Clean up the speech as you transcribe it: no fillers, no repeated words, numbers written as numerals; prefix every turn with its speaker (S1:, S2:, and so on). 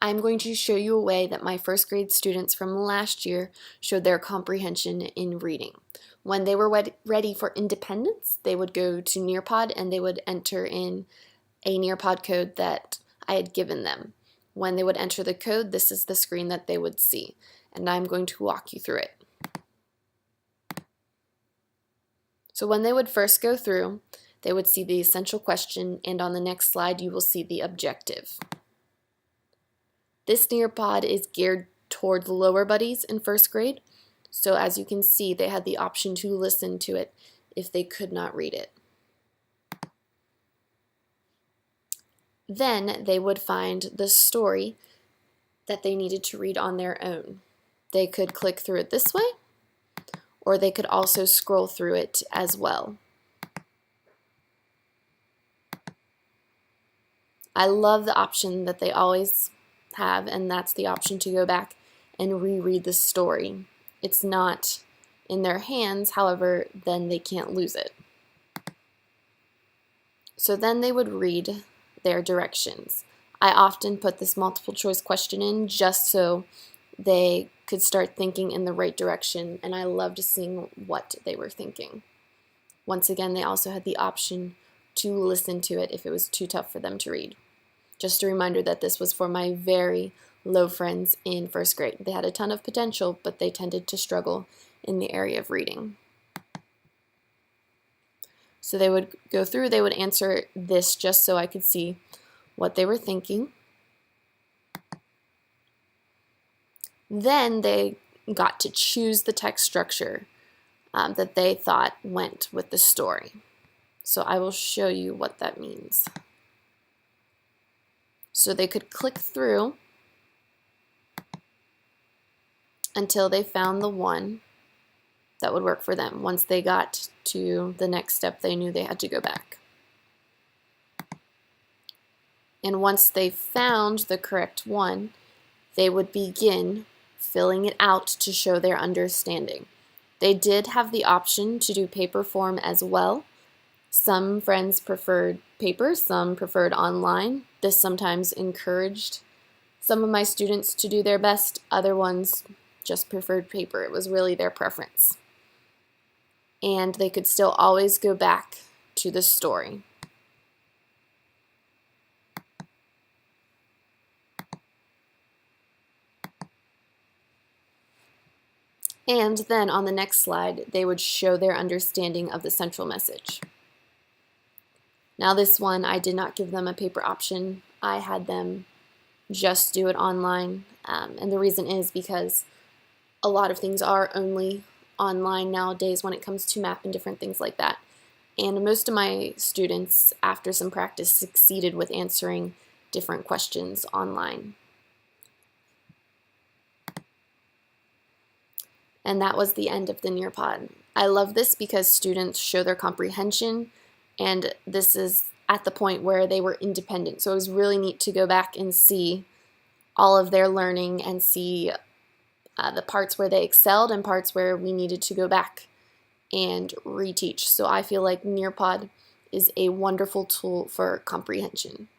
S1: I'm going to show you a way that my first grade students from last year showed their comprehension in reading. When they were ready for independence, they would go to Nearpod and they would enter in a Nearpod code that I had given them. When they would enter the code, this is the screen that they would see, and I'm going to walk you through it. So when they would first go through, they would see the essential question, and on the next slide you will see the objective. This Nearpod is geared toward the lower buddies in first grade, so as you can see, they had the option to listen to it if they could not read it. Then they would find the story that they needed to read on their own. They could click through it this way, or they could also scroll through it as well. I love the option that they always have, and that's the option to go back and reread the story. It's not in their hands, however, then they can't lose it. So then they would read their directions. I often put this multiple choice question in just so they could start thinking in the right direction, and I loved seeing what they were thinking. Once again, they also had the option to listen to it if it was too tough for them to read. Just a reminder that this was for my very low friends in first grade. They had a ton of potential, but they tended to struggle in the area of reading. So they would go through, they would answer this just so I could see what they were thinking. Then they got to choose the text structure that they thought went with the story. So I will show you what that means. So they could click through until they found the one that would work for them. Once they got to the next step, they knew they had to go back. And once they found the correct one, they would begin filling it out to show their understanding. They did have the option to do paper form as well. Some friends preferred paper, some preferred online. This sometimes encouraged some of my students to do their best. Other ones just preferred paper. It was really their preference. And they could still always go back to the story. And then on the next slide, they would show their understanding of the central message. Now this one, I did not give them a paper option. I had them just do it online. And the reason is because a lot of things are only online nowadays when it comes to math and different things like that. And most of my students, after some practice, succeeded with answering different questions online. And that was the end of the Nearpod. I love this because students show their comprehension, and this is at the point where they were independent. So it was really neat to go back and see all of their learning and see the parts where they excelled and parts where we needed to go back and reteach. So I feel like Nearpod is a wonderful tool for comprehension.